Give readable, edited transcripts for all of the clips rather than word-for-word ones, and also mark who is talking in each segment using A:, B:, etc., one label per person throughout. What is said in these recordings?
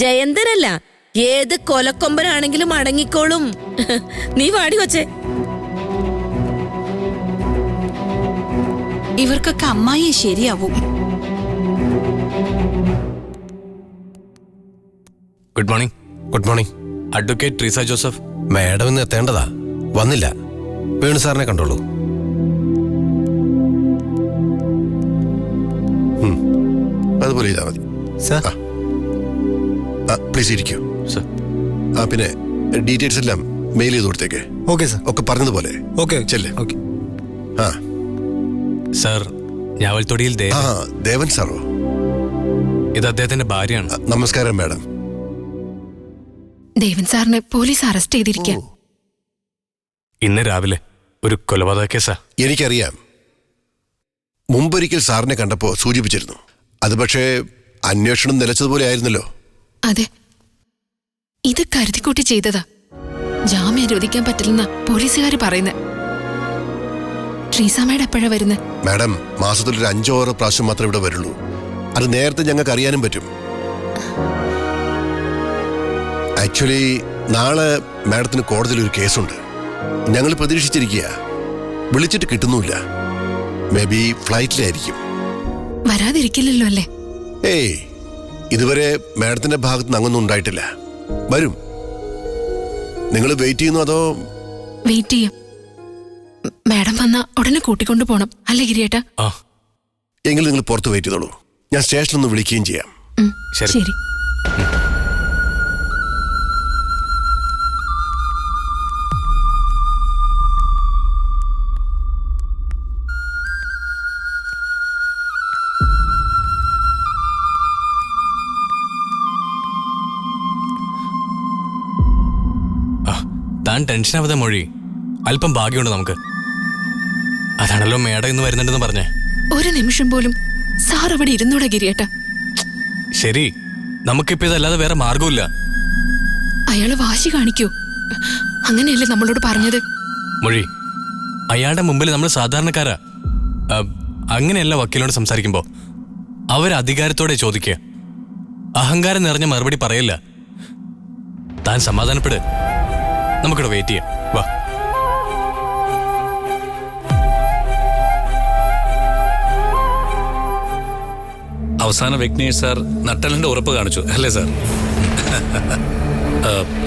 A: ജയന്തനല്ല, ഏത് കൊലക്കൊമ്പനാണെങ്കിലും അടങ്ങിക്കോളും. നീ വാടി വച്ചേ.
B: ഇവർക്കൊക്കെ അമ്മായിയെ ശരിയാവും.
C: Good morning.
D: Good morning.
C: Advocate Treesa Joseph.
D: Madam ഇന്ന് എത്തേണ്ടതാ, വന്നില്ല. വേണു സാറിനെ കണ്ടോളൂ.
E: അതുപോലെ ചെയ്താൽ മതി
D: സാർ.
E: പ്ലീസ് ഇരിക്കൂ. പിന്നെ ഡീറ്റെയിൽസ് എല്ലാം മെയിൽ ചെയ്ത് കൊടുത്തേക്ക്.
D: Okay sir.
E: ഒക്കെ പറഞ്ഞതുപോലെ.
D: ഓക്കെ
E: ചെല്ലേ.
D: ഓക്കെ.
C: സാർ, ഞാവൽത്തൊടിയിൽ
E: ദേവൻ സാറോ?
C: ഇത് അദ്ദേഹത്തിന്റെ ഭാര്യയാണ്.
E: നമസ്കാരം മാഡം.
B: ദേവൻ സാറിനെ പോലീസ് അറസ്റ്റ് ചെയ്തിരിക്കാം.
C: ഇന്ന് രാവിലെ ഒരു കൊലപാതക കേസാ.
E: എനിക്കറിയാം. മുമ്പൊരിക്കൽ സാറിനെ കണ്ടപ്പോ സൂചിപ്പിച്ചിരുന്നു. അത് പക്ഷേ അന്വേഷണം നിലച്ചതുപോലെ ആയിരുന്നല്ലോ.
B: അതെ, ഇത് കരുതിക്കൂട്ടി ചെയ്തതാ. ജാമ്യം അനുവദിക്കാൻ പറ്റില്ലെന്ന പോലീസുകാര് പറയുന്നത്. ട്രീസാമ്മയുടെ എപ്പോഴാ വരുന്നത്?
E: മാഡം, മാസത്തിൽ ഒരു 5-6 പ്രാവശ്യം മാത്രമേ ഇവിടെ വരുള്ളൂ. അത് നേരത്തെ ഞങ്ങൾക്ക് അറിയാനും പറ്റും. ആക്ച്വലി നാളെ മാഡത്തിന് കോടതിയിൽ ഒരു കേസുണ്ട്. ഞങ്ങൾ പ്രതീക്ഷിച്ചിരിക്കുക. വിളിച്ചിട്ട് കിട്ടുന്നുമില്ല. May be ഫ്ലൈറ്റിലായിരിക്കും.
B: വരാതിരിക്കില്ലല്ലോ അല്ലേ?
E: ഏയ്, ഇതുവരെ മാഡത്തിന്റെ ഭാഗത്ത് നിന്ന് അങ്ങൊന്നും ഉണ്ടായിട്ടില്ല. വരും. നിങ്ങൾ വെയിറ്റ് ചെയ്യുന്നു അതോ?
B: വെയിറ്റ് ചെയ്യും. മാഡം വന്ന ഉടനെ കൂട്ടിക്കൊണ്ടു പോണം, അല്ലേ ഗിരിയേട്ടാ?
E: എങ്കിൽ നിങ്ങൾ പുറത്ത് വെയിറ്റ് ചെയ്തോളൂ. ഞാൻ സ്റ്റേഷനിൽ വിളിക്കുകയും ചെയ്യാം.
B: ശരി.
C: താൻ ടെൻഷനാവാതെ മൊഴി. അല്പം ഭാഗ്യമുണ്ട് നമുക്ക്. അതാണല്ലോ മേഡം ഇന്ന് വരുന്നുണ്ടെന്ന് പറഞ്ഞേ.
B: ഒരു നിമിഷം പോലും സാർ അവിടെ ഇരുന്നൂടെ ഗിരിയേട്ടാ?
C: ശരി, നമുക്കിപ്പോ ഇതല്ലാതെ വേറെ മാർഗമില്ല.
B: അയാള് വാശി കാണിക്കൂ. അങ്ങനെയല്ലേ നമ്മളോട് പറഞ്ഞത്?
C: മൊഴി, അയാളുടെ മുമ്പിൽ നമ്മൾ സാധാരണക്കാരാ. അങ്ങനെയല്ല വക്കീലോട് സംസാരിക്കുമ്പോ. അവർ അധികാരത്തോടെ ചോദിക്കുക. അഹങ്കാരം നിറഞ്ഞ മറുപടി പറയില്ല. താൻ സമാധാനപ്പെട്. നമുക്കിവിടെ വെയിറ്റ് ചെയ്യാം. വാ.
F: അവസാന വിഘ്നേഷ് സാർ നട്ടലിന്റെ ഉറപ്പ് കാണിച്ചു അല്ലേ സാർ?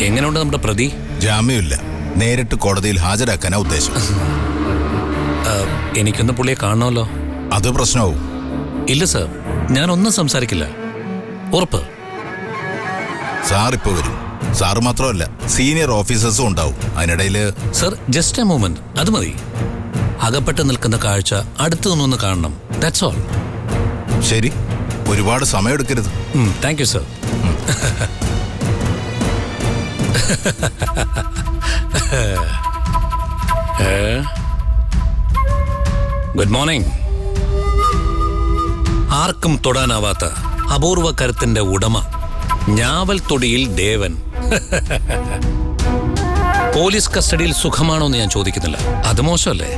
F: എങ്ങനെയുണ്ട് നമ്മുടെ പ്രതി?
G: ജാമ്യമില്ല, നേരിട്ട് കോടതിയിൽ ഹാജരാക്കാനാ ഉദ്ദേശം.
F: എനിക്കൊന്ന് പുള്ളിയെ കാണണമല്ലോ.
G: അത് പ്രശ്നമാവും.
F: ഇല്ല സാർ, ഞാനൊന്നും സംസാരിക്കില്ല. ഉറപ്പ്.
G: സാർ ഇപ്പൊ വരും. സാറ് മാത്രമല്ല, സീനിയർ ഓഫീസേഴ്സും ഉണ്ടാവും. അതിനിടയില്
F: സാർ, ജസ്റ്റ് എ മൊമെന്റ്, അത് മതി. അകപ്പെട്ട് നിൽക്കുന്ന കാഴ്ച അടുത്തു നിന്നൊന്ന് കാണണം. That's all.
G: ശരി, ഒരുപാട് സമയമെടുക്കരുത്.
F: Thank you sir. Good morning. ആർക്കും തൊടാനാവാത്ത അപൂർവ കരുത്തിന്റെ ഉടമ, ഞാവൽത്തൊടിയിൽ ദേവൻ. പോലീസ് കസ്റ്റഡിയിൽ സുഖമാണോ എന്ന് ഞാൻ ചോദിക്കുന്നില്ല. അത് മോശമല്ലേ?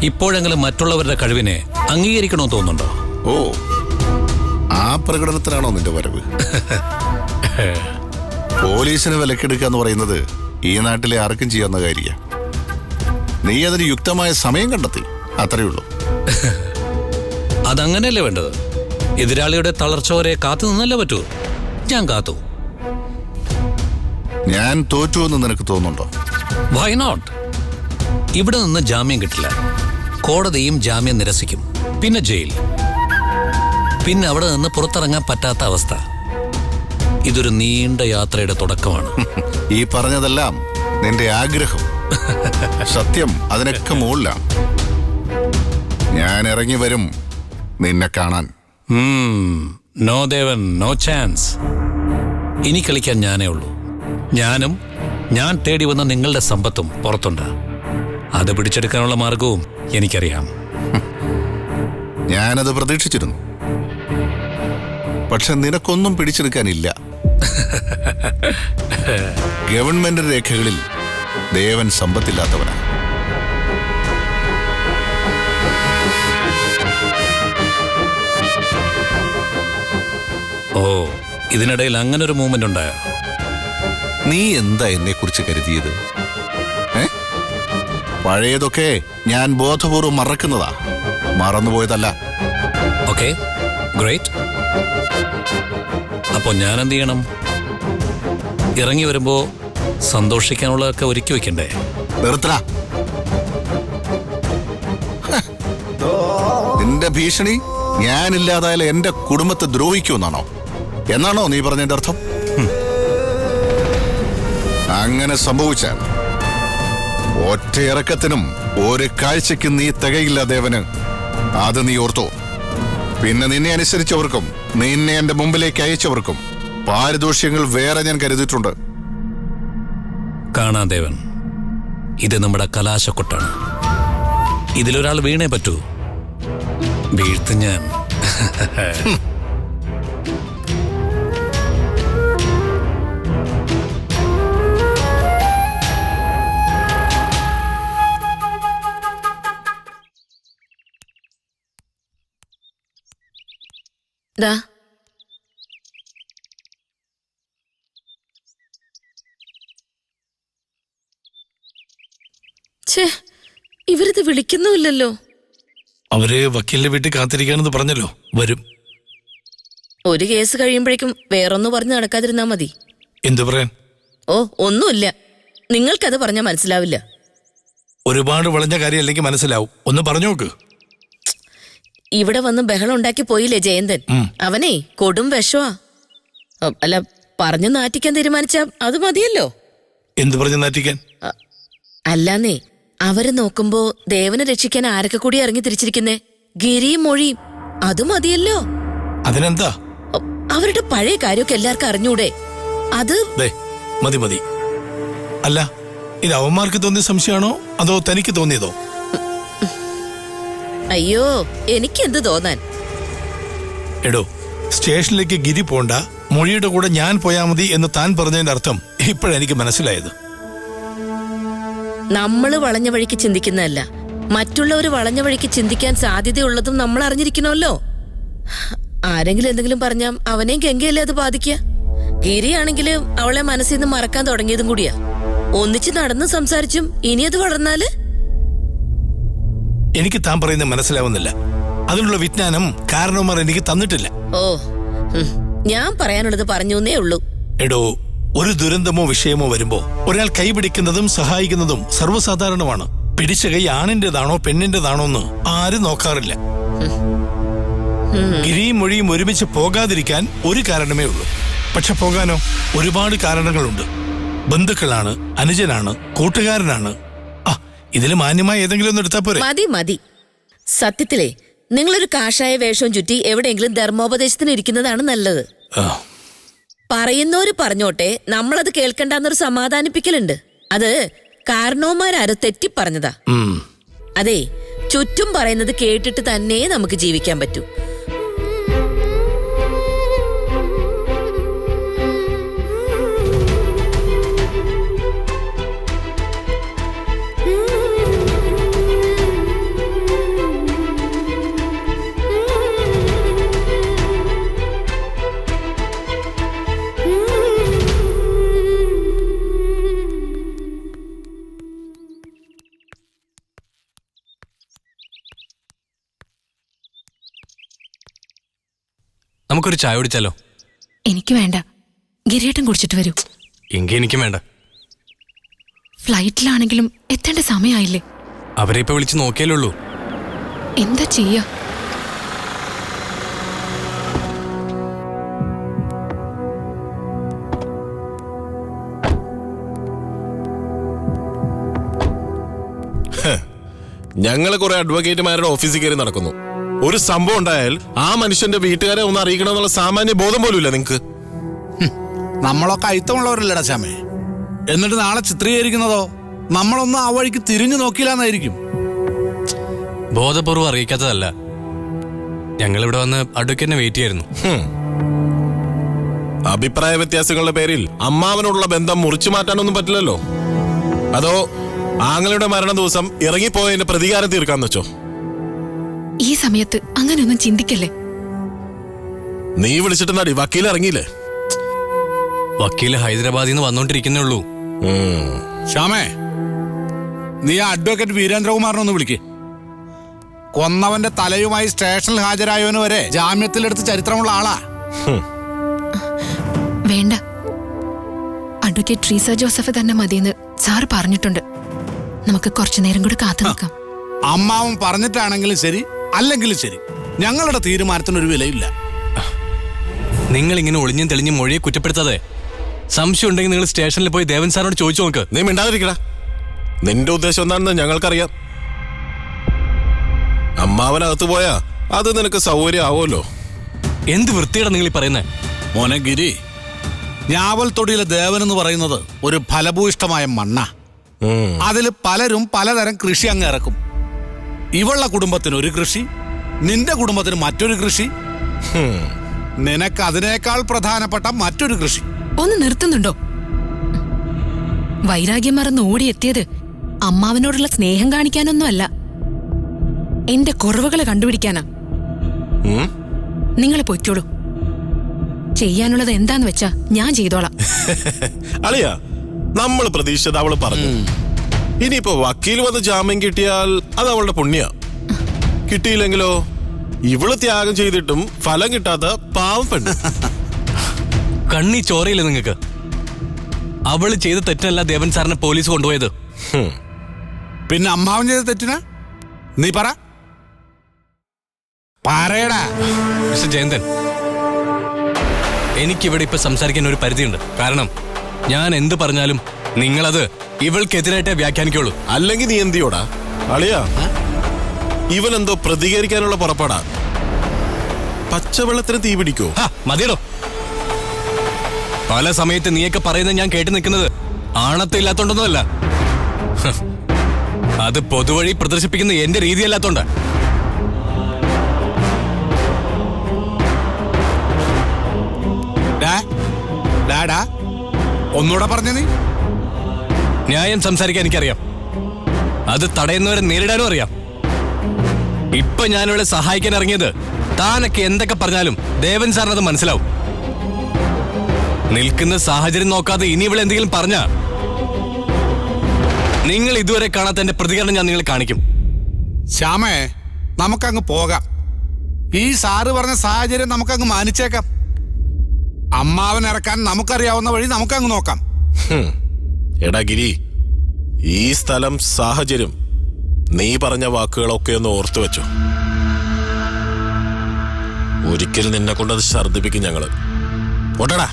F: ഇപ്പോഴെങ്കിലും മറ്റുള്ളവരുടെ കഴിവിനെ അംഗീകരിക്കണമെന്ന് തോന്നുന്നുണ്ടോ?
E: ഓ, ആ പ്രകടനത്തിലാണോ നിന്റെ വരവ്? പോലീസിനെ വിലക്കെടുക്കുക എന്ന് പറയുന്നത് ഈ നാട്ടിലെ ആർക്കും ചെയ്യാവുന്ന കാര്യമാണ്. നീ അതിന് യുക്തമായ സമയം കണ്ടെത്തി, അത്രയേ ഉള്ളൂ.
F: അതങ്ങനെയല്ലേ വേണ്ടത്? എതിരാളിയുടെ തളർച്ച വരെ കാത്തു നിന്നല്ലേ പറ്റൂ. ഞാൻ കാത്തു.
E: ഞാൻ തോറ്റുവെന്ന് നിനക്ക് തോന്നുന്നുണ്ടോ?
F: Why not? ഇവിടെ നിന്ന് ജാമ്യം കിട്ടില്ല. കോടതിയും ജാമ്യം നിരസിക്കും. പിന്നെ ജയിൽ. പിന്നെ അവിടെ നിന്ന് പുറത്തിറങ്ങാൻ പറ്റാത്ത അവസ്ഥ. ഇതൊരു നീണ്ട യാത്രയുടെ തുടക്കമാണ്.
E: ഈ പറഞ്ഞതെല്ലാം നിന്റെ ആഗ്രഹം. സത്യം അതിനൊക്കെ മുകളിലാണ്. ഞാൻ ഇറങ്ങി വരും നിന്നെ കാണാൻ.
F: നോ ദേവൻ, നോ ചാൻസ്. ഇനി കളിക്കാൻ ഞാനേ ഉള്ളൂ. ഞാനും ഞാൻ തേടി വന്ന നിങ്ങളുടെ സമ്പത്തും പുറത്തുണ്ട്. അത് പിടിച്ചെടുക്കാനുള്ള മാർഗവും എനിക്കറിയാം.
E: ഞാനത് പ്രതീക്ഷിച്ചിരുന്നു. പക്ഷെ നിനക്കൊന്നും പിടിച്ചെടുക്കാനില്ല. ഗവൺമെന്റ് രേഖകളിൽ ദേവൻ സമ്പത്തില്ലാത്തവനാണ്.
F: ഓ, ഇതിനിടയിൽ അങ്ങനെ ഒരു മൂവ്മെന്റ് ഉണ്ടായോ?
E: നീ എന്താ എന്നെ കുറിച്ച് കരുതിയത്? പഴയതൊക്കെ ഞാൻ ബോധപൂർവ്വം മറക്കുന്നതാ, മറന്നുപോയതല്ല.
F: Okay, great. അപ്പൊ ഞാൻ എന്ത് ചെയ്യണം? ഇറങ്ങി വരുമ്പോ സന്തോഷിക്കാനുള്ളതൊക്കെ ഒരുക്കി വെക്കണ്ടേ?
E: നിർത്തടാ. നിന്റെ ഭീഷണി ഞാനില്ലാതായാലും എന്റെ കുടുംബത്തെ ദ്രോഹിക്കുമെന്നാണോ? എന്നാണോ നീ പറഞ്ഞതിന്റെ അർത്ഥം? അങ്ങനെ സംഭവിച്ചാൽ ഒറ്റയിറക്കത്തിനും ഒരു കാഴ്ചയ്ക്കും നീ തികയില്ല ദേവന്. അത് നീ ഓർത്തോ. പിന്നെ നിന്നെ അനുസരിച്ചവർക്കും നിന്നെ എന്റെ മുമ്പിലേക്ക് അയച്ചവർക്കും പാരിതോഷ്യങ്ങൾ വേറെ ഞാൻ കരുതിയിട്ടുണ്ട്.
F: കാണാ ദേവൻ, ഇത് നമ്മുടെ കലാശക്കൊട്ടാണ്. ഇതിലൊരാൾ വീണേ പറ്റൂ. വീഴ്ത്ത് ഞാൻ.
A: ദാ ഛേ, ഇവരിത് വിളിക്കുന്നുമില്ലല്ലോ.
H: അവര് വക്കീലിന്റെ വീട്ടിൽ കാത്തിരിക്കാനെന്ന് പറഞ്ഞല്ലോ, വരും.
A: ഒരു കേസ് കഴിയുമ്പോഴേക്കും വേറൊന്നു പറഞ്ഞ് നടക്കാതിരുന്നാ മതി.
H: എന്തു പറയാൻ?
A: ഓ, ഒന്നുമില്ല. നിങ്ങൾക്കത് പറഞ്ഞാൽ മനസ്സിലാവില്ല.
H: ഒരുപാട് വളഞ്ഞ കാര്യം അല്ലെങ്കിൽ മനസ്സിലാവും. ഒന്ന് പറഞ്ഞു നോക്ക്.
A: ഇവിടെ വന്ന് ബഹളം ഉണ്ടാക്കി പോയില്ലേ ജയന്തൻ? അവനെ കൊടും വിഷമാ. അല്ല, പറഞ്ഞു നാറ്റിക്കാൻ തീരുമാനിച്ച അത് മതിയല്ലോ.
H: എന്തു പറഞ്ഞു നാറ്റിക്കാൻ?
A: അല്ലാന്നേ, അവര് നോക്കുമ്പോ ദേവനെ രക്ഷിക്കാൻ ആരൊക്കെ കൂടി ഇറങ്ങി തിരിച്ചിരിക്കുന്നേ? ഗിരിയും മൊഴിയും. അത് മതിയല്ലോ.
H: അതിനെന്താ?
A: അവരുടെ പഴയ കാര്യമൊക്കെ എല്ലാവർക്കും അറിഞ്ഞൂടെ? അത്
H: മതി മതി. അല്ല, ഇത് അവന്മാർക്ക് തോന്നിയ സംശയമാണോ അതോ തനിക്ക് തോന്നിയതോ?
A: അയ്യോ, എനിക്കെന്ത് തോന്നാൻ?
H: എടോ, സ്റ്റേഷനിലേക്ക് ഗിരി പോണ്ട, മൊഴിയുടെ കൂടെ ഞാൻ പോയാ മതി എന്ന് താൻ പറഞ്ഞതിന്റെ അർത്ഥം ഇപ്പോഴെനിക്ക് മനസ്സിലായത്.
A: നമ്മള് വളഞ്ഞ വഴിക്ക് ചിന്തിക്കുന്നതല്ല, മറ്റുള്ളവര് വളഞ്ഞ വഴിക്ക് ചിന്തിക്കാൻ സാധ്യതയുള്ളതും നമ്മൾ അറിഞ്ഞിരിക്കണമല്ലോ. ആരെങ്കിലും എന്തെങ്കിലും പറഞ്ഞാ അവനെയും ഗംഗയല്ലേ അത് ബാധിക്കുക? ഗിരിയാണെങ്കിലും അവളെ മനസ്സിൽ നിന്ന് മറക്കാൻ തുടങ്ങിയതും കൂടിയാ. ഒന്നിച്ച് നടന്ന് സംസാരിച്ചും ഇനി അത് വളർന്നാല്?
H: എനിക്ക് താൻ പറയുന്നത് മനസ്സിലാവുന്നില്ല. അതിനുള്ള വിജ്ഞാനം കാരണവന്മാർ എനിക്ക് തന്നിട്ടില്ല.
A: ഓ, ഞാൻ പറയാനുള്ളത് പറഞ്ഞേ ഉള്ളൂ.
H: എടോ, ഒരു ദുരന്തമോ വിഷയമോ വരുമ്പോ ഒരാൾ കൈപിടിക്കുന്നതും സഹായിക്കുന്നതും സർവ്വസാധാരണമാണ്. പിടിച്ച കൈ ആണിന്റേതാണോ പെണ്ണിന്റേതാണോ എന്ന് ആരും നോക്കാറില്ല. ഗിരിയും മൊഴിയും ഒരുമിച്ച് പോകാതിരിക്കാൻ ഒരു കാരണമേ ഉള്ളൂ. പക്ഷെ പോകാനോ ഒരുപാട് കാരണങ്ങളുണ്ട്. ബന്ധുക്കളാണ്, അനുജനാണ്, കൂട്ടുകാരനാണ്. ഇതിൽ മാന്യമായ ഏതെങ്കിലും ഒന്ന് എടുത്താ പോരെ?
A: മതി മതി. സത്യത്തിലേ, നിങ്ങളൊരു കാഷായ വേഷവും ചുറ്റി എവിടെയെങ്കിലും ധർമ്മോപദേശത്തിന് ഇരിക്കുന്നതാണ് നല്ലത്. പറയുന്നവര് പറഞ്ഞോട്ടെ, നമ്മളത് കേൾക്കണ്ടെന്നൊരു സമാധാനിപ്പിക്കലുണ്ട്. അത് കാരണവന്മാരാരോ തെറ്റി പറഞ്ഞതാ. അതെ, ചുറ്റും പറയുന്നത് കേട്ടിട്ട് തന്നെ നമുക്ക് ജീവിക്കാൻ പറ്റൂ.
C: നമുക്കൊരു ചായ കുടിച്ചാലോ?
B: എനിക്ക് വേണ്ട. ഗിരിയേട്ടൻ കുടിച്ചിട്ട് വരൂ.
C: എങ്കിൽ എനിക്കും വേണ്ട.
B: ഫ്ലൈറ്റിലാണെങ്കിലും എത്തേണ്ട സമയമായില്ലേ?
C: അവരെ ഇപ്പൊ വിളിച്ച് നോക്കിയാലേ ഉള്ളൂ.
B: എന്താ ചെയ്യാ?
I: ഞങ്ങള് കുറെ അഡ്വക്കേറ്റുമാരുടെ ഓഫീസിൽ കയറി നടക്കുന്നു. ഒരു സംഭവം ഉണ്ടായാൽ ആ മനുഷ്യന്റെ വീട്ടുകാരെ ഒന്ന് അറിയിക്കണമെന്നുള്ള സാമാന്യ ബോധം പോലും ഇല്ല നിങ്ങക്ക്.
J: നമ്മളൊക്കെ അയിത്തമുള്ളവരല്ലടാ ശ്യാമേ. എന്നിട്ട് നാളെ ചിത്രീകരിക്കുന്നതോ നമ്മളൊന്നും ആ വഴിക്ക് തിരിഞ്ഞു നോക്കിയില്ലാന്നായിരിക്കും.
C: ബോധപൂർവ്വം അറിയിക്കാത്തതല്ല. ഞങ്ങളിവിടെ വന്ന് അഡ്വക്കേറ്റിനെ വെയിറ്റ് ചെയ്യായിരുന്നു.
I: അഭിപ്രായ വ്യത്യാസങ്ങളുടെ പേരിൽ അമ്മാവനോടുള്ള ബന്ധം മുറിച്ചു മാറ്റാനൊന്നും പറ്റില്ലല്ലോ. അതോ ആങ്ങളുടെ മരണ ദിവസം ഇറങ്ങിപ്പോയതിന്റെ പ്രതികാരം തീർക്കാന്ന് വെച്ചോ?
B: ഈ സമയത്ത് അങ്ങനെയൊന്നും ചിന്തിക്കല്ലേ.
I: നീ വിളിച്ചിട്ട് നടി വക്കീൽ ഇറങ്ങിയില്ലേ?
C: വക്കീല് ഹൈദരാബാദിൽ നിന്ന് വന്നോണ്ടിരിക്കുന്നേ ഉള്ളൂ.
J: ശ്യാമേ, നീ ആ അഡ്വക്കേറ്റ് വീരേന്ദ്രകുമാറിനൊന്ന് വിളിക്ക്. കൊന്നവന്റെ തലയുമായി സ്റ്റേഷനിൽ ഹാജരായവന് വരെ ജാമ്യത്തിലെടുത്ത് ചരിത്രമുള്ള ആളാ.
B: വേണ്ട, അഡ്വക്കേറ്റ് ട്രീസ ജോസഫ് തന്നെ മതിയെന്ന് സാർ പറഞ്ഞിട്ടുണ്ട്. നമുക്ക് കുറച്ചു നേരം കൂടി കാത്തു നിൽക്കാം.
J: അമ്മാവൻ പറഞ്ഞിട്ടാണെങ്കിലും ശരി, അല്ലെങ്കിലും ശരി, ഞങ്ങളുടെ തീരുമാനത്തിനൊരു വിലയില്ല.
C: നിങ്ങൾ ഇങ്ങനെ ഒളിഞ്ഞും തെളിഞ്ഞും മൊഴിയെ കുറ്റപ്പെടുത്താതെ, സംശയം ഉണ്ടെങ്കിൽ നിങ്ങൾ സ്റ്റേഷനിൽ പോയി ദേവൻ സാറിനോട് ചോദിച്ചു നോക്ക്.
I: നീ മിണ്ടാതിരിക്കടാ. നിന്റെ ഉദ്ദേശം എന്താണെന്ന് ഞങ്ങൾക്കറിയാം. അമ്മാവനകത്ത് പോയാ അത് നിനക്ക് സൗകര്യം ആവുമല്ലോ.
C: എന്ത് വൃത്തിയുടെ നിങ്ങൾ ഈ പറയുന്നേ?
J: മോനെ ഗിരി, ഞാവൽ തൊടിയിലെ ദേവൻ എന്ന് പറയുന്നത് ഒരു ഫലഭൂയിഷ്ടമായ മണ്ണ. അതിൽ പലരും പലതരം കൃഷി അങ്ങ് ഇറക്കും. ഇവളുടെ കുടുംബത്തിന് ഒരു കൃഷി, നിന്റെ കുടുംബത്തിന് മറ്റൊരു കൃഷി, നിനക്ക് അതിനേക്കാൾ പ്രധാനപ്പെട്ട മറ്റൊരു കൃഷി.
B: ഒന്ന് നിർത്തുന്നുണ്ടോ? വൈരാഗ്യം മറന്ന് ഓടിയെത്തിയത് അമ്മാവനോടുള്ള സ്നേഹം കാണിക്കാനൊന്നുമല്ല, എന്റെ കുറവുകളെ കണ്ടുപിടിക്കാനാ. നിങ്ങൾ പൊയ്ക്കോളൂ. ചെയ്യാനുള്ളത് എന്താന്ന് വെച്ചാ ഞാൻ ചെയ്തോളാം.
I: അളിയാ, നമ്മൾ പ്രതീക്ഷിച്ചത് അവള് പറഞ്ഞു. ഇനിയിപ്പോ വക്കീൽ വന്ന് ജാമ്യം കിട്ടിയാൽ അത് അവളുടെ പുണ്യ. കിട്ടിയില്ലെങ്കിലോ ഇവള് ത്യാഗം ചെയ്തിട്ടും ഫലം കിട്ടാത്ത പാവം പെണ്ണ്.
C: കണ്ണി ചോരയില്ല നിങ്ങൾക്ക്. അവള് ചെയ്ത തെറ്റല്ല ദേവൻ സാറിനെ പോലീസ് കൊണ്ടുപോയത്.
J: പിന്നെ അമ്മാവൻ ചെയ്ത തെറ്റിനാ? നീ പറയടാ.
C: മിസ്റ്റർ ജയന്തൻ, എനിക്കിവിടെ ഇപ്പൊ സംസാരിക്കാൻ ഒരു പരിധിയുണ്ട്. കാരണം ഞാൻ എന്ത് പറഞ്ഞാലും നിങ്ങളത് ഇവൾക്കെതിരായിട്ടേ വ്യാഖ്യാനിക്കുള്ളൂ.
I: അല്ലെങ്കിൽ നീ എന്തിയോടാ അളിയാ? ഇവനെന്തോ പ്രതികരിക്കാനുള്ള പുറപ്പാടാ. പച്ചവെള്ളത്തിന് തീ പിടിക്കോ?
C: മതിയടോ. പല സമയത്ത് നീയൊക്കെ പറയുന്നത് ഞാൻ കേട്ടു നിൽക്കുന്നത് ആണത്തില്ലാത്തോണ്ടൊന്നുമല്ല, അത് പൊതുവഴി പ്രദർശിപ്പിക്കുന്ന എന്റെ രീതിയല്ലാത്തോണ്ട.
J: ഒന്നുകൂടെ പറഞ്ഞ നീ.
C: ന്യായം സംസാരിക്കാൻ എനിക്കറിയാം, അത് തടയുന്നവരെ നേരിടാനും അറിയാം. ഇപ്പൊ ഞാനിവിടെ സഹായിക്കാൻ ഇറങ്ങിയത് താനൊക്കെ എന്തൊക്കെ പറഞ്ഞാലും ദേവൻ സാറിനത് മനസ്സിലാവും. നിൽക്കുന്ന സാഹചര്യം നോക്കാതെ ഇനി ഇവിടെ എന്തെങ്കിലും പറഞ്ഞ നിങ്ങൾ ഇതുവരെ കാണാത്ത എന്റെ പ്രതികരണം ഞാൻ നിങ്ങളെ കാണിക്കും.
J: ശ്യാമേ, നമുക്കങ്ങ് പോകാം. ഈ സാറ് പറഞ്ഞ സാഹചര്യം നമുക്കങ്ങ് മാനിച്ചേക്കാം. അമ്മാവൻ ഇറക്കാൻ നമുക്കറിയാവുന്ന വഴി നമുക്കങ്ങ് നോക്കാം.
I: എടാ ഗിരി, ഈ സ്ഥലം, സാഹചര്യം, നീ പറഞ്ഞ വാക്കുകളൊക്കെ ഒന്ന് ഓർത്തു വെച്ചോ. ഒരിക്കൽ നിന്നെ കൊണ്ടത് ഛർദിപ്പിക്കും ഞങ്ങള്. ഓട്ടടാ.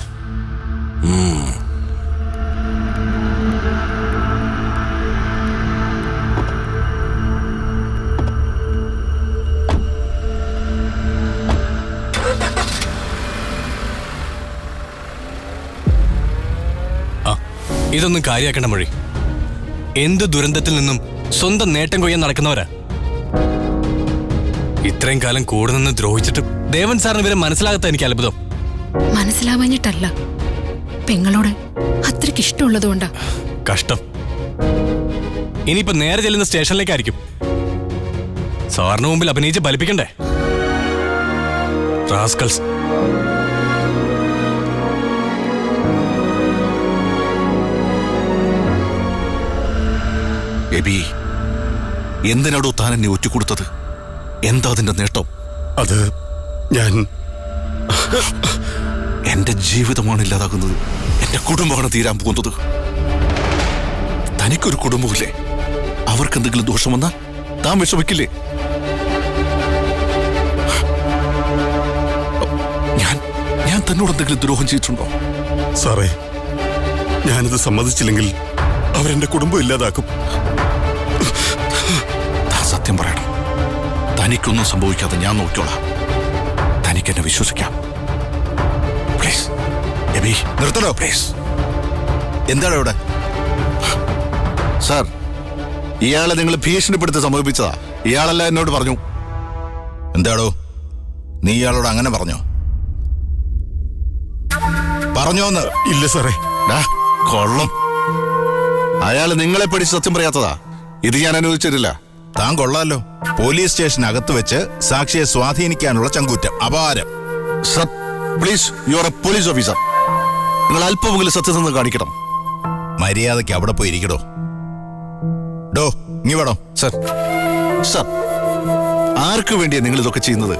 C: ഇതൊന്നും കാര്യാക്കേണ്ട മൊഴി. എന്ത് ദുരന്തത്തിൽ നിന്നും സ്വന്തം നേട്ടം കൊയ്യാൻ നടക്കുന്നവരാ. ഇത്രയും കാലം കൂടെ നിന്ന് ദ്രോഹിച്ചിട്ട് ദേവൻ സാറിന് ഇവരെ മനസ്സിലാകാത്ത എനിക്ക് അത്ഭുതം.
B: മനസ്സിലാവാഞ്ഞിട്ടല്ല, പെങ്ങളോട് അത്രയ്ക്ക് ഇഷ്ടമുള്ളതുകൊണ്ടാ.
C: കഷ്ടം. ഇനിയിപ്പോ നേരെ ചെല്ലുന്ന സ്റ്റേഷനിലേക്കായിരിക്കും. സാറിന് മുമ്പിൽ അഭിനയിച്ച് ബലിപ്പിക്കണ്ടേ? റാസ്കൽസ്.
G: എബി, എന്തിനാടോ താൻ എന്നെ ഒറ്റുകൊടുത്തത്? എന്താ അതിന്റെ നേട്ടം?
E: അത് ഞാൻ
G: എന്റെ ജീവിതമാണ് ഇല്ലാതാകുന്നത്, എന്റെ കുടുംബമാണ് തീരാൻ പോകുന്നത്. തനിക്കൊരു കുടുംബമില്ലേ? അവർക്ക് എന്തെങ്കിലും ദോഷം വന്നാൽ താൻ വിഷമിക്കില്ലേ? ഞാൻ തന്നോട് എന്തെങ്കിലും ദ്രോഹം ചെയ്തിട്ടുണ്ടോ?
E: സാറേ, ഞാനിത് സമ്മതിച്ചില്ലെങ്കിൽ അവരെന്റെ കുടുംബം ഇല്ലാതാക്കും.
G: താൻ സത്യം പറയണം. തനിക്കൊന്നും സംഭവിക്കാതെ ഞാൻ നോക്കിക്കോളാം. തനിക്കെന്നെ വിശ്വസിക്കാം. പ്ലീസ് എബി, നിർത്തണോ പ്ലീസ്?
E: എന്താണ് ഇവിടെ? സാർ, ഇയാളെ നിങ്ങൾ ഭീഷണിപ്പെടുത്തി സമീപിച്ചതാ. ഇയാളല്ല എന്നോട് പറഞ്ഞു.
G: എന്താടോ, നീ ഇയാളോട് അങ്ങനെ പറഞ്ഞോ? പറഞ്ഞോന്ന്?
E: ഇല്ല സാറേ. കൊള്ളം. അയാൾ നിങ്ങളെ പഠിച്ച് സത്യം പറയാത്തതാ. ഇത് ഞാൻ അനുവദിച്ചിട്ടില്ല.
G: താൻ കൊള്ളാലോ. പോലീസ് സ്റ്റേഷനകത്ത് വെച്ച് സാക്ഷിയെ സ്വാധീനിക്കാനുള്ള ചങ്കൂറ്റം. അപാരം.
E: Please, you are a police officer. നിങ്ങൾ അല്പമെങ്കിലും സത്യസന്ധത കാണിക്കണം.
G: മര്യാദയ്ക്ക് അവിടെ പോയി ഇരിക്കടോ. ഡോ ഇങ്ങി വേണോ?
E: സർ, സർ, ആർക്ക് വേണ്ടിയാ നിങ്ങൾ ഇതൊക്കെ ചെയ്യുന്നത്?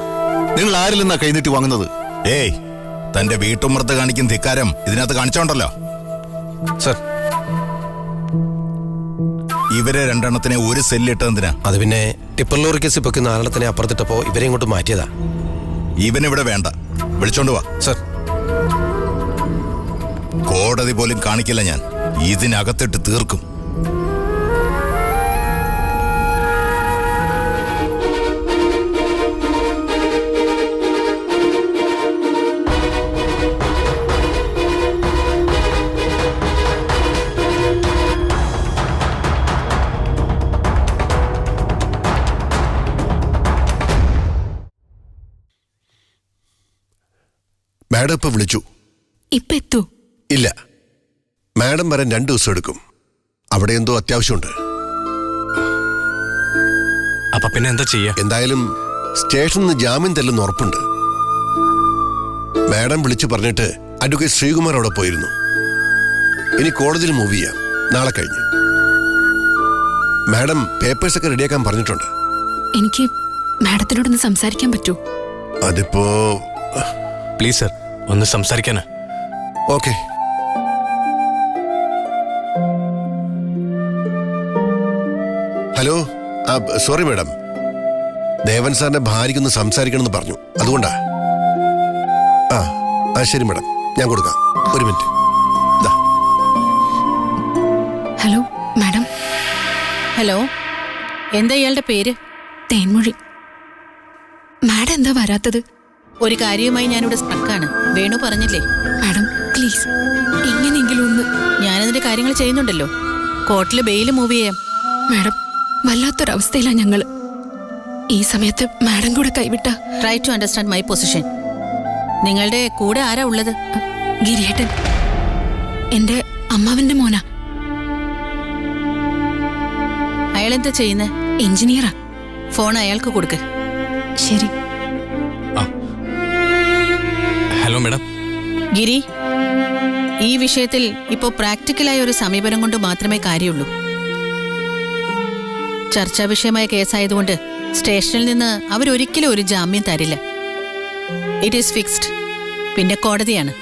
E: നിങ്ങൾ ആരിൽ നിന്നാ കൈനീട്ടി വാങ്ങുന്നത്?
G: ഏയ്, തന്റെ വീട്ടുമ്പുറത്ത് കാണിക്കുന്ന ധിക്കാരം ഇതിനകത്ത് കാണിച്ചോണ്ടല്ലോ.
E: സർ,
G: ഇവരെ രണ്ടെണ്ണത്തിനെ ഒരു സെല്ലിട്ടതിനാ?
D: അത് പിന്നെ ടിപ്പർ ലോറി കേസ് ഇപ്പൊ 4 അപ്പുറത്തിട്ടപ്പോ ഇവരെ ഇങ്ങോട്ട് മാറ്റിയതാ.
G: ഇവനിവിടെ വേണ്ട, വിളിച്ചോണ്ട് വാ.
E: സർ.
G: കോടതി പോലും കാണിക്കില്ല ഞാൻ, ഇതിനകത്തിട്ട് തീർക്കും.
E: മാഡം ഇപ്പൊ വിളിച്ചു.
B: ഇപ്പൊ എത്തൂ?
E: ഇല്ല, മാഡം വരാൻ 2 ദിവസം എടുക്കും. അവിടെ എന്തോ അത്യാവശ്യമുണ്ട്.
C: അപ്പൊ പിന്നെ എന്താ ചെയ്യാ?
E: എന്തായാലും സ്റ്റേഷനിൽ നിന്ന് ജാമ്യം തല്ലെന്ന് ഉറപ്പുണ്ട്. മാഡം വിളിച്ചു പറഞ്ഞിട്ട് അഡ്വക്കേറ്റ് ശ്രീകുമാർ അവിടെ പോയിരുന്നു. ഇനി കോടതിയിൽ മൂവ് ചെയ്യാം, നാളെ കഴിഞ്ഞ്. മാഡം പേപ്പേഴ്സൊക്കെ റെഡിയാക്കാൻ പറഞ്ഞിട്ടുണ്ട്.
B: എനിക്ക് മാഡത്തിനോടൊന്ന് സംസാരിക്കാൻ പറ്റൂ?
E: അതിപ്പോ
C: പ്ലീസ് സർ, ഒന്ന് സംസാരിക്കാനാ.
E: ഓക്കെ. ഹലോ, സോറി മാഡം, ദേവൻ സാറിന്റെ ഭാര്യയ്ക്കൊന്ന് സംസാരിക്കണമെന്ന് പറഞ്ഞു, അതുകൊണ്ടാ. ശരി മാഡം, ഞാൻ കൊടുക്കാം. 1 മിനിറ്റ്.
B: Hello madam.
A: ഹലോ, എന്താ ഇയാളുടെ പേര്?
B: തേൻമൊഴി. മാഡം എന്താ വരാത്തത്?
A: ഒരു കാര്യവുമായി ഞാനിവിടെ സ്ട്രക്കാണ്. വേണു പറഞ്ഞില്ലേ?
B: മാഡം പ്ലീസ്, എങ്ങനെയെങ്കിലും ഒന്ന്.
A: ഞാനതിന്റെ കാര്യങ്ങൾ ചെയ്യുന്നുണ്ടല്ലോ. കോർട്ടിൽ ബെയിൽ മൂവ് ചെയ്യാം.
B: മാഡം, വല്ലാത്തൊരവസ്ഥയിലാണ് ഞങ്ങള്. ഈ സമയത്ത് മാഡം കൂടെ കൈവിട്ട.
A: Try to understand my position. നിങ്ങളുടെ കൂടെ ആരാ ഉള്ളത്?
B: ഗിരിയേട്ടൻ, എന്റെ അമ്മാവന്റെ മോനാ.
A: അയാളെന്താ ചെയ്യുന്നത്?
B: എഞ്ചിനീയറാ.
A: ഫോൺ അയാൾക്ക് കൊടുക്ക്.
B: ശരി.
C: Hello madam.
A: ഗിരി, ഈ വിഷയത്തിൽ ഇപ്പോ പ്രാക്ടിക്കലായ ഒരു സമീപനം കൊണ്ട് മാത്രമേ കാര്യമുള്ളൂ. ചർച്ചാ വിഷയമായ കേസായതുകൊണ്ട് സ്റ്റേഷനിൽ നിന്ന് അവരൊരിക്കലും ഒരു ജാമ്യം തരില്ല. It is fixed. പിന്നെ കോടതിയാണ്.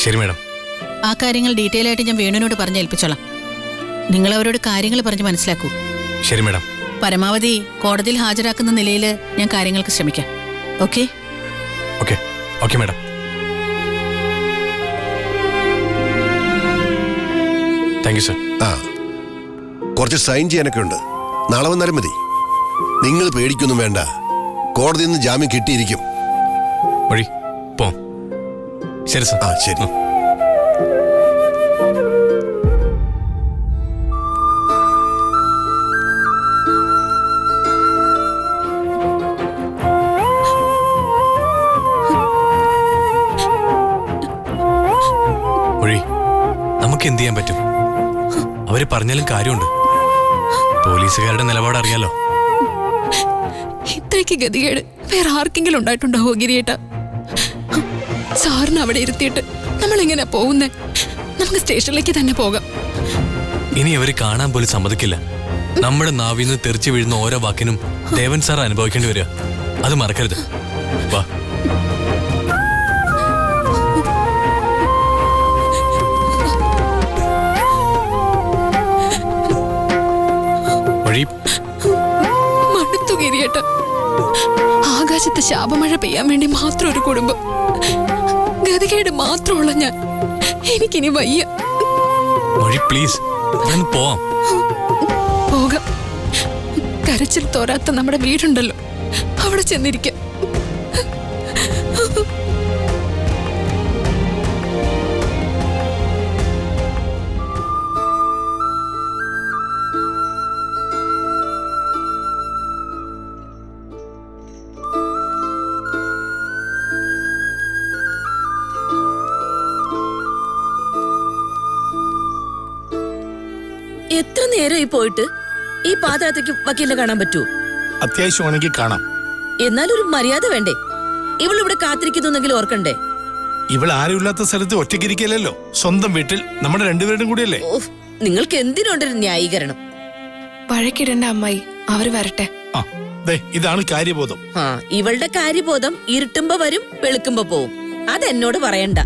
C: ശരി മാഡം.
A: ആ കാര്യങ്ങൾ ഡീറ്റെയിൽ ആയിട്ട് ഞാൻ വേണുവിനോട് പറഞ്ഞേൽപ്പിച്ചോളാം. നിങ്ങൾ അവരോട് കാര്യങ്ങൾ പറഞ്ഞ് മനസ്സിലാക്കൂ.
C: ശരി മാഡം.
A: പരമാവധി കോടതിയിൽ ഹാജരാക്കുന്ന നിലയിൽ ഞാൻ കാര്യങ്ങൾക്ക് ശ്രമിക്കാം. Okay?
C: Okay okay madam. Thank you sir.
E: കുറച്ച് സൈൻ ചെയ്യാനൊക്കെ ഉണ്ട്. നാളെ വന്നാലും മതി. നിങ്ങൾ പേടിക്കൊന്നും വേണ്ട, കോടതിയിൽ നിന്ന് ജാമ്യം കിട്ടിയിരിക്കും.
C: വഴി പോ. ശരി സർ.
E: ശരി.
C: വഴി നമുക്ക് എന്ത് ചെയ്യാൻ പറ്റും? അവര് പറഞ്ഞാലും കാര്യമുണ്ട്. പോലീസുകാരുടെ നിലപാട് അറിയാലോ.
B: ഇത്രയ്ക്ക് ഗതികേട് വേറെ ആർക്കെങ്കിലും ഉണ്ടായിട്ടുണ്ടാവോ ഗിരിയേട്ടാ? സാറിന് അവിടെ ഇരുത്തിയിട്ട് നമ്മൾ എങ്ങനെ പോകുന്നേ? നമുക്ക് സ്റ്റേഷനിലേക്ക് തന്നെ പോകാം.
C: ഇനി അവര് കാണാൻ പോലും സമ്മതിക്കില്ല. നമ്മുടെ നാവിന്ന് തെറിച്ചു വീഴുന്ന ഓരോ വാക്കിനും ദേവൻ സാർ അനുഭവിക്കേണ്ടി വരിക. അത് മറക്കരുത്. വാ. വഴി.
B: മടുത്തു ഗിരിയേട്ട. ആകാശത്ത് ശാപമഴ പെയ്യാൻ വേണ്ടി മാത്രം ഒരു കുടുംബം. ഗതികേട് മാത്രമുള്ള ഞാൻ. എനിക്കിനി വയ്യ.
C: വഴി പ്ലീസ്, പോവാം.
B: പോകാം. കരച്ചിൽ തോരാത്ത നമ്മുടെ വീടുണ്ടല്ലോ, അവിടെ ചെന്നിരിക്കാം.
A: എത്ര നേരമായി പോയിട്ട്? ഈ പാതിരാത്രിക്ക് വക്കീലിനെ കാണാൻ പറ്റുമോ?
H: അത്യാവശ്യമാണെങ്കിൽ കാണാം.
A: എന്നാലും ഒരു മര്യാദ വേണ്ടേ? ഇവളിവിടെ കാത്തിരിക്കുന്നെങ്കിൽ ഓർക്കണ്ടേ?
H: ഇവൾ ആരുമില്ലാത്ത സ്ഥലത്ത് ഒറ്റയ്ക്കിരിക്കലല്ലോ, സ്വന്തം വീട്ടിൽ നമ്മുടെ രണ്ടുപേരുടെയും കൂടിയല്ലേ.
A: ഓഹ്, നിങ്ങൾക്ക് എന്തിനുണ്ടൊരു ന്യായീകരണം?
B: വഴക്കിടണ്ട അമ്മായി, അവര് വരട്ടെ.
H: ആ ദേ ഇതാണ് കാര്യബോധം.
A: ആ, ഇവളുടെ കാര്യബോധം ഇരുട്ടുമ്പോ വരും, വെളുക്കുമ്പോ പോവും. അതെന്നോട് പറയണ്ട.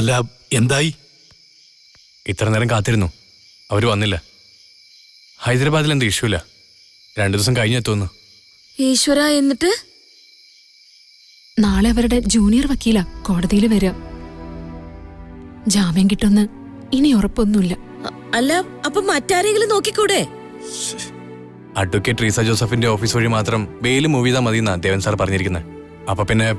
H: അല്ല, എന്തായി?
C: ഇത്ര നേരം കാത്തിരുന്നു, അവര് വന്നില്ല. ഹൈദരാബാദിൽ എന്ത് ഇഷ്യൂ ഇല്ല, 2 ദിവസം കഴിഞ്ഞെത്തുമെന്ന്.
A: ഈശ്വര, എന്നിട്ട്
B: നാളെ അവരുടെ ജൂനിയർ വക്കീല കോടതിയിൽ വരിക. ജാമ്യം കിട്ടുമെന്ന് ഇനി ഉറപ്പൊന്നുമില്ല.
A: അല്ല, അപ്പൊ മറ്റാരെങ്കിലും നോക്കിക്കൂടെ?
C: അഡ്വക്കേറ്റ് ട്രീസ ജോസഫിന്റെ ഓഫീസ് വഴി മാത്രം ബെയില് മൂവ് ചെയ്താൽ മതി എന്നാ ദേവൻ സാർ പറഞ്ഞിരിക്കുന്നത്. അപ്പൊ പിന്നെ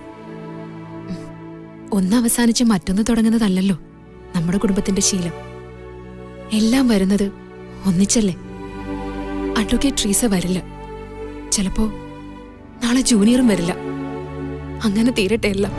B: ഒന്ന് അവസാനിച്ച് മറ്റൊന്ന് തുടങ്ങുന്നതല്ലല്ലോ നമ്മുടെ കുടുംബത്തിന്റെ ശീലം. എല്ലാം വരുന്നത് ഒന്നിച്ചല്ലേ. അഡ്വക്കേറ്റ് ട്രീസ വരില്ല, ചിലപ്പോ നാളെ ജൂനിയറും വരില്ല. അങ്ങനെ തീരട്ടെ എല്ലാം.